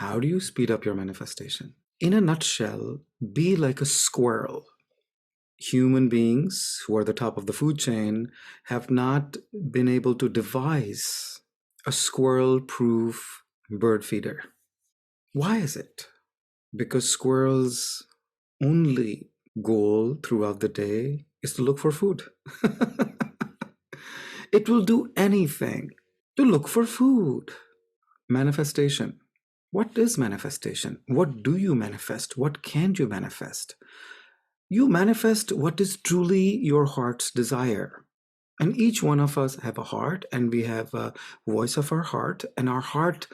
How do you speed up your manifestation? In a nutshell, be like a squirrel. Human beings who are the top of the food chain have not been able to devise a squirrel-proof bird feeder. Why is it? Because squirrels' only goal throughout the day is to look for food. It will do anything to look for food. Manifestation. What is manifestation? What do you manifest? What can you manifest? You manifest what is truly your heart's desire. And each one of us have a heart, and we have a voice of our heart, and our heart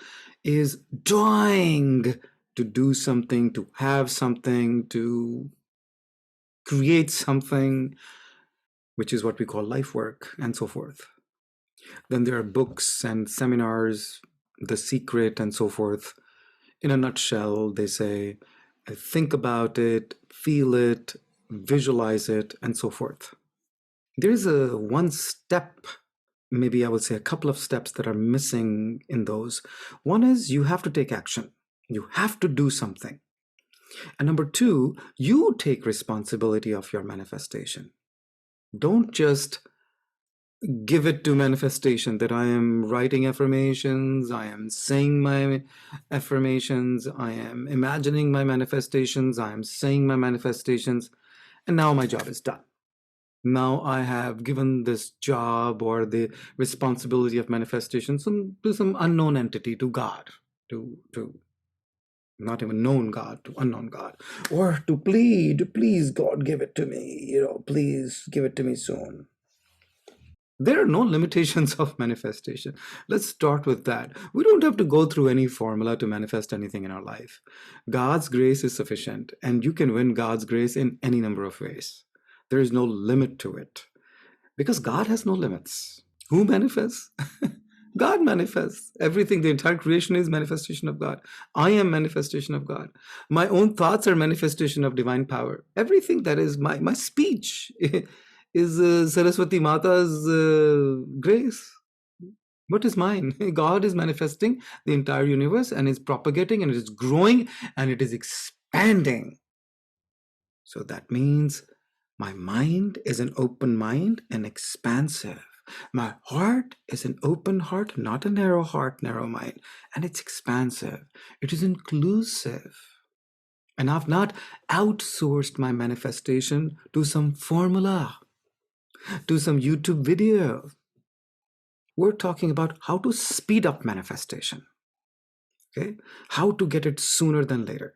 is dying to do something, to have something, to create something, which is what we call life work, and so forth. Then there are books and seminars, The Secret, and so forth. In a nutshell, they say, think about it, feel it, visualize it, and so forth. There is a one step, maybe I would say a couple of steps that are missing in those. One is you have to take action. You have to do something. And number two, you take responsibility of your manifestation. Don't just give it to manifestation that I am writing affirmations, I am saying my affirmations, I am imagining my manifestations, I am saying my manifestations, and now my job is done. Now I have given this job or the responsibility of manifestation to some unknown entity, to God, to not even known God, to unknown God, or to please God, give it to me, please give it to me soon. There are no limitations of manifestation. Let's start with that. We don't have to go through any formula to manifest anything in our life. God's grace is sufficient, and you can win God's grace in any number of ways. There is no limit to it because God has no limits. Who manifests? God manifests. Everything, the entire creation is manifestation of God. I am manifestation of God. My own thoughts are manifestation of divine power. Everything that is my speech is Saraswati Mata's grace. What is mine? God is manifesting the entire universe and is propagating and it is growing and it is expanding. So that means my mind is an open mind and expansive. My heart is an open heart, not a narrow heart, narrow mind, and it's expansive. It is inclusive. And I've not outsourced my manifestation to some formula, to some YouTube video. We're talking about how to speed up manifestation. Okay? How to get it sooner than later.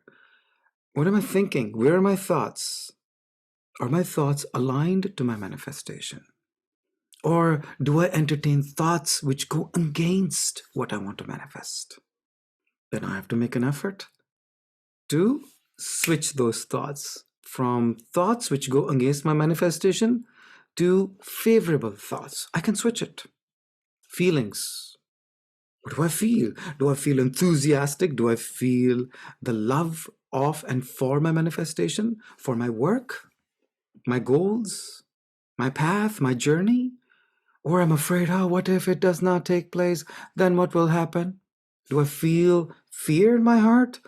What am I thinking? Where are my thoughts? Are my thoughts aligned to my manifestation? Or do I entertain thoughts which go against what I want to manifest? Then I have to make an effort to switch those thoughts from thoughts which go against my manifestation to favorable thoughts. I can switch it. Feelings. What do I feel? Do I feel enthusiastic? Do I feel the love of and for my manifestation, for my work, my goals, my path, my journey? Or I'm afraid, what if it does not take place? Then what will happen? Do I feel fear in my heart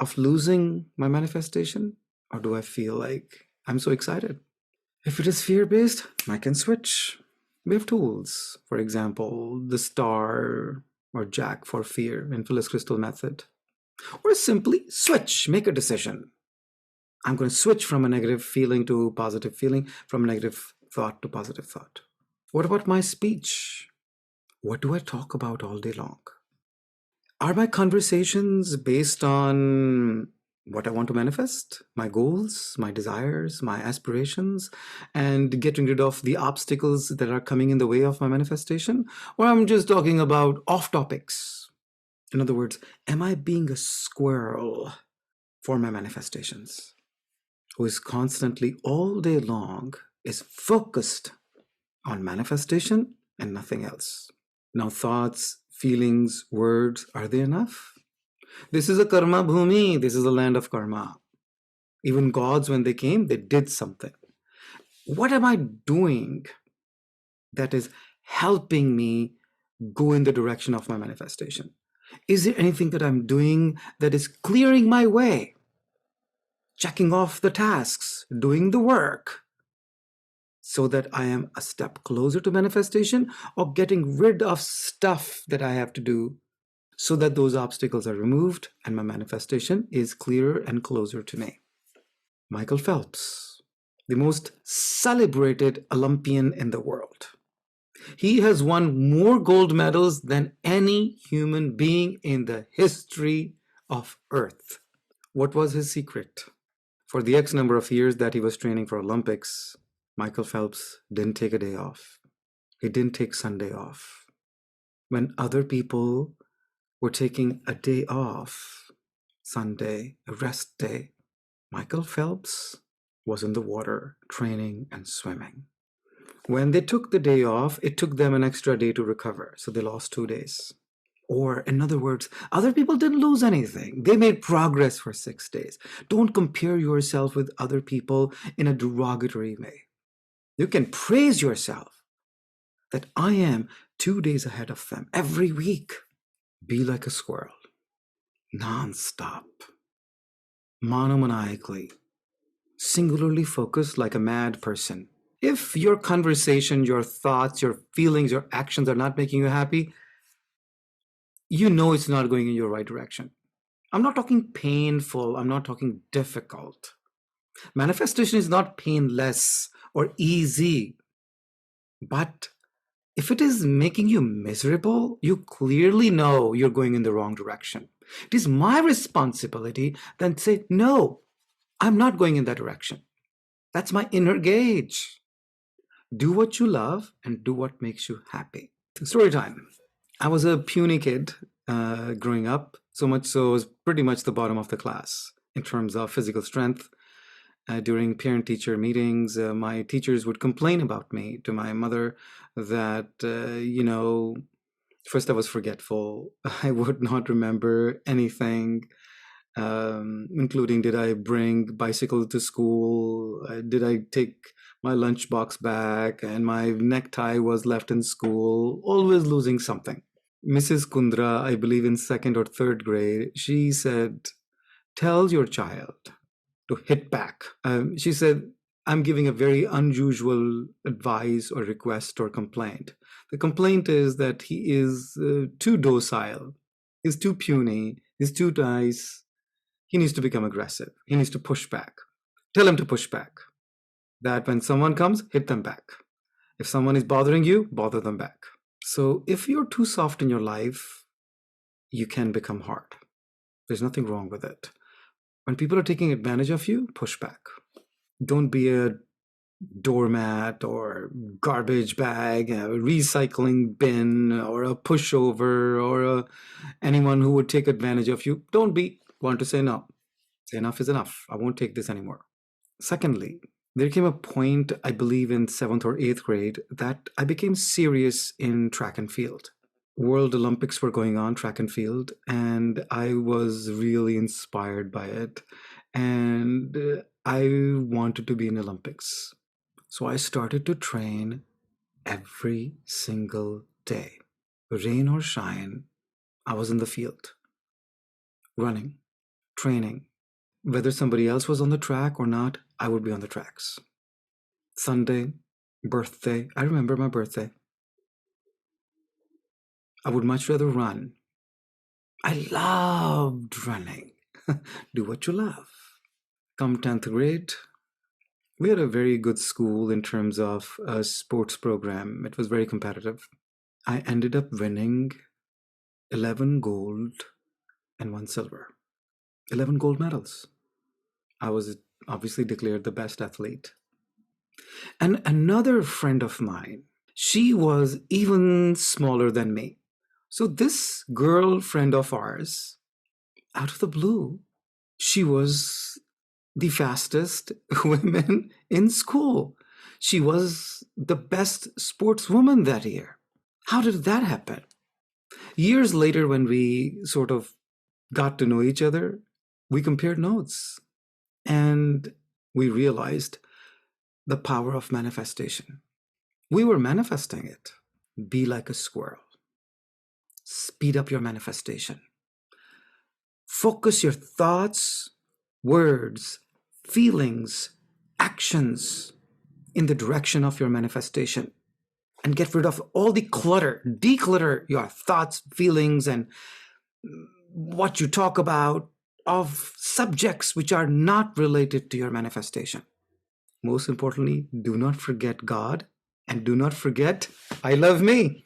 of losing my manifestation? Or do I feel like I'm so excited? If it is fear-based, I can switch. We have tools. For example, the star or jack for fear in Phyllis Crystal method. Or simply switch, make a decision. I'm going to switch from a negative feeling to positive feeling, from a negative thought to positive thought. What about my speech? What do I talk about all day long? Are my conversations based on what I want to manifest, my goals, my desires, my aspirations, and getting rid of the obstacles that are coming in the way of my manifestation? Or I'm just talking about off topics? In other words, am I being a squirrel for my manifestations, who is constantly all day long is focused on manifestation and nothing else? Now, thoughts, feelings, words, are they enough? This is a karma bhumi. This is a land of karma. Even gods, when they came, they did something. What am I doing that is helping me go in the direction of my manifestation? Is there anything that I'm doing that is clearing my way? Checking off the tasks, doing the work, so that I am a step closer to manifestation, or getting rid of stuff that I have to do so that those obstacles are removed and my manifestation is clearer and closer to me. Michael Phelps, the most celebrated Olympian in the world. He has won more gold medals than any human being in the history of Earth. What was his secret? For the X number of years that he was training for Olympics, Michael Phelps didn't take a day off. He didn't take Sunday off. When other people were taking a day off, Sunday, a rest day, Michael Phelps was in the water training and swimming. When they took the day off, it took them an extra day to recover, so they lost 2 days. Or, in other words, other people didn't lose anything. They made progress for 6 days. Don't compare yourself with other people in a derogatory way. You can praise yourself that I am 2 days ahead of them every week. Be like a squirrel, non-stop, monomaniacally, singularly focused like a mad person. If your conversation, your thoughts, your feelings, your actions are not making you happy, you know it's not going in your right direction. I'm not talking painful. I'm not talking difficult. Manifestation is not painless or easy. But if it is making you miserable, you clearly know you're going in the wrong direction. It is my responsibility then to say, no, I'm not going in that direction. That's my inner gauge. Do what you love and do what makes you happy. Story time. I was a puny kid growing up, so much so I was pretty much the bottom of the class in terms of physical strength. During parent-teacher meetings, my teachers would complain about me to my mother that, first I was forgetful. I would not remember anything, including did I bring bicycle to school? Did I take my lunchbox back? And my necktie was left in school, always losing something. Mrs. Kundra, I believe in 2nd or 3rd grade, she said, tell your child to hit back. She said, I'm giving a very unusual advice or request or complaint. The complaint is that he is too docile, he's too puny, he's too nice. He needs to become aggressive. He needs to push back. Tell him to push back. That when someone comes, hit them back. If someone is bothering you, bother them back. So if you're too soft in your life, you can become hard. There's nothing wrong with it. When people are taking advantage of you, push back. Don't be a doormat or garbage bag, a recycling bin, or a pushover, or anyone who would take advantage of you. Don't be. Want to say no. Say enough is enough. I won't take this anymore. Secondly, there came a point, I believe in 7th or 8th grade, that I became serious in track and field. World Olympics were going on, track and field, and I was really inspired by it. And I wanted to be in Olympics. So I started to train every single day. Rain or shine, I was in the field, running, training. Whether somebody else was on the track or not, I would be on the tracks. Sunday, birthday, I remember my birthday. I would much rather run. I loved running. Do what you love. Come 10th grade, we had a very good school in terms of a sports program. It was very competitive. I ended up winning 11 gold and 1 silver. 11 gold medals. I was obviously declared the best athlete. And another friend of mine, she was even smaller than me. So this girlfriend of ours, out of the blue, she was the fastest woman in school. She was the best sportswoman that year. How did that happen? Years later, when we sort of got to know each other, we compared notes and we realized the power of manifestation. We were manifesting it. Be like a squirrel. speed up your manifestation. Focus your thoughts, words, feelings, actions in the direction of your manifestation, and get rid of all the clutter. Declutter your thoughts, feelings, and what you talk about of subjects which are not related to your manifestation. Most importantly, do not forget God, and do not forget, I love me.